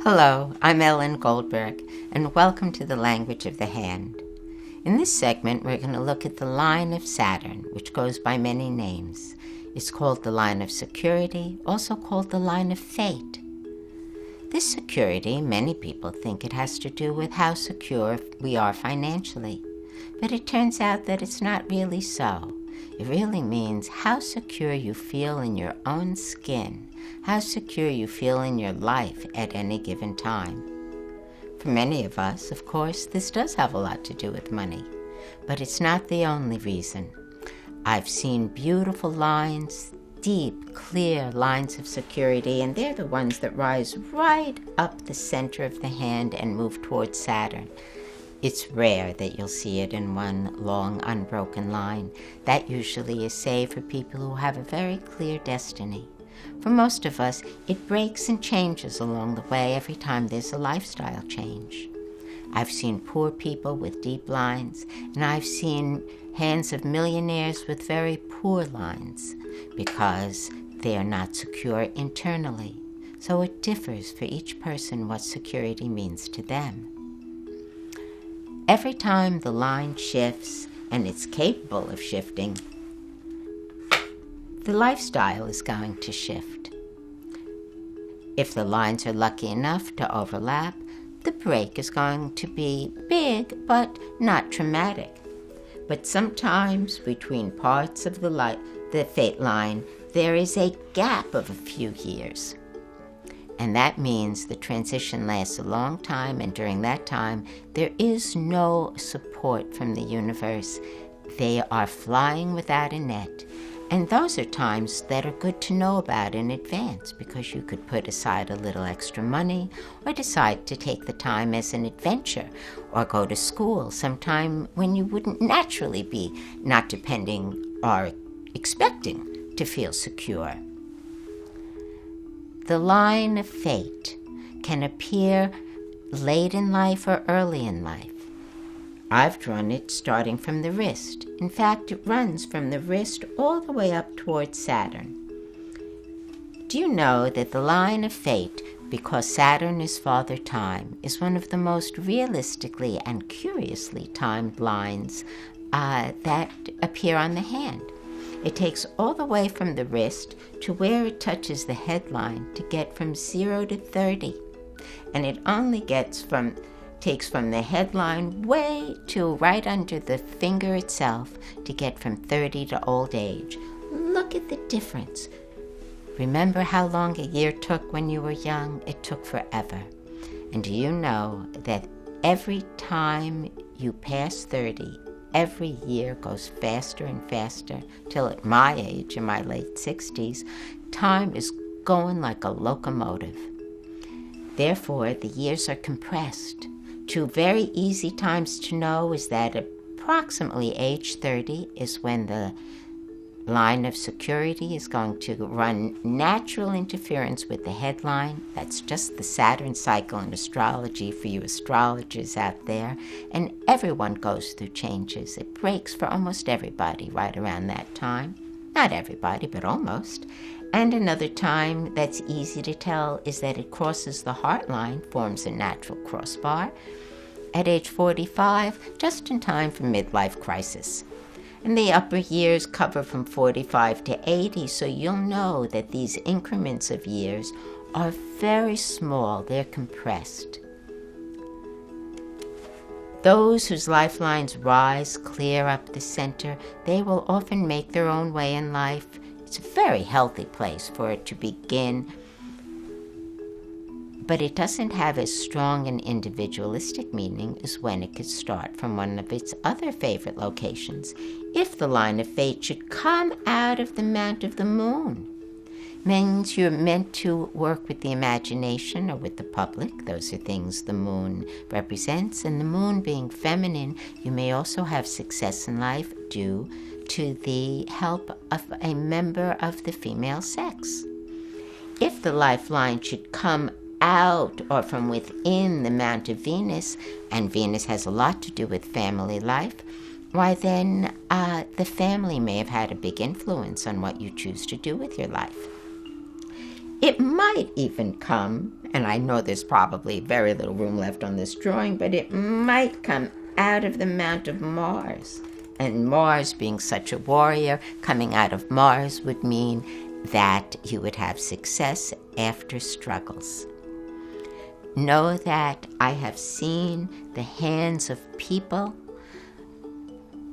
Hello, I'm Ellen Goldberg, and welcome to the Language of the Hand. In this segment, we're going to look at the Line of Saturn, which goes by many names. It's called the Line of Security, also called the Line of Fate. This security, many people think it has to do with how secure we are financially, but it turns out that it's not really so. It really means how secure you feel in your own skin, how secure you feel in your life at any given time. For many of us, of course, this does have a lot to do with money, but it's not the only reason. I've seen beautiful lines, deep, clear lines of security, and they're the ones that rise right up the center of the hand and move towards Saturn. It's rare that you'll see it in one long, unbroken line. That usually is saved for people who have a very clear destiny. For most of us, it breaks and changes along the way every time there's a lifestyle change. I've seen poor people with deep lines, and I've seen hands of millionaires with very poor lines because they are not secure internally. So it differs for each person what security means to them. Every time the line shifts, and it's capable of shifting, the lifestyle is going to shift. If the lines are lucky enough to overlap, the break is going to be big but not traumatic. But sometimes between parts of the fate line, there is a gap of a few years. And that means the transition lasts a long time, and during that time, there is no support from the universe. They are flying without a net. And those are times that are good to know about in advance, because you could put aside a little extra money or decide to take the time as an adventure or go to school sometime when you wouldn't naturally be not depending or expecting to feel secure. The line of fate can appear late in life or early in life. I've drawn it starting from the wrist. In fact, it runs from the wrist all the way up towards Saturn. Do you know that the line of fate, because Saturn is Father Time, is one of the most realistically and curiously timed lines that appear on the hand? It takes all the way from the wrist to where it touches the headline to get from 0 to 30. And it only takes from the headline way to right under the finger itself to get from 30 to old age. Look at the difference. Remember how long a year took when you were young? It took forever. And do you know that every time you pass 30, every year goes faster and faster, till at my age, in my late 60s, time is going like a locomotive. Therefore, the years are compressed. Two very easy times to know is that approximately age 30 is when the line of security is going to run natural interference with the headline. That's just the Saturn cycle in astrology for you astrologers out there. And everyone goes through changes. It breaks for almost everybody right around that time. Not everybody, but almost. And another time that's easy to tell is that it crosses the heart line, forms a natural crossbar at age 45, just in time for midlife crisis. And the upper years cover from 45 to 80, so you'll know that these increments of years are very small. They're compressed. Those whose lifelines rise clear up the center, they will often make their own way in life. It's a very healthy place for it to begin, but it doesn't have as strong an individualistic meaning as when it could start from one of its other favorite locations. If the line of fate should come out of the mount of the moon, means you're meant to work with the imagination or with the public. Those are things the moon represents. And the moon being feminine, you may also have success in life due to the help of a member of the female sex. If the lifeline should come out or from within the mount of Venus, and Venus has a lot to do with family life, why then the family may have had a big influence on what you choose to do with your life. It might even come, and I know there's probably very little room left on this drawing, but it might come out of the Mount of Mars. And Mars, being such a warrior, coming out of Mars would mean that you would have success after struggles. Know that I have seen the hands of people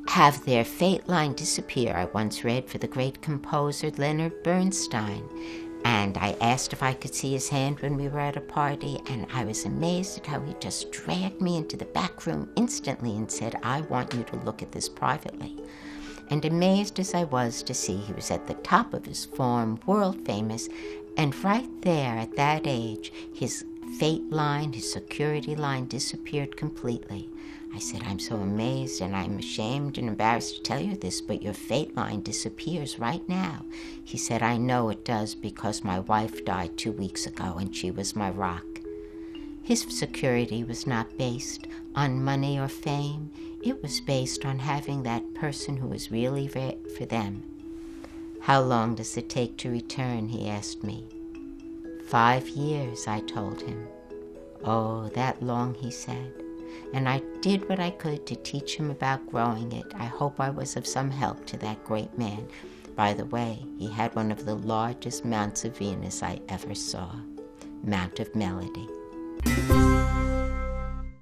have their fate line disappear. I once read for the great composer Leonard Bernstein, and I asked if I could see his hand when we were at a party, and I was amazed at how he just dragged me into the back room instantly and said, "I want you to look at this privately." And amazed as I was to see he was at the top of his form, world famous, and right there at that age, his fate line, his security line disappeared completely. I said, "I'm so amazed, and I'm ashamed and embarrassed to tell you this, but your fate line disappears right now." He said, "I know it does because my wife died 2 weeks ago, and she was my rock." His security was not based on money or fame. It was based on having that person who was really right for them. "How long does it take to return?" he asked me. 5 years, I told him. "Oh, that long," he said. And I did what I could to teach him about growing it. I hope I was of some help to that great man. By the way, he had one of the largest Mounts of Venus I ever saw, Mount of Melody.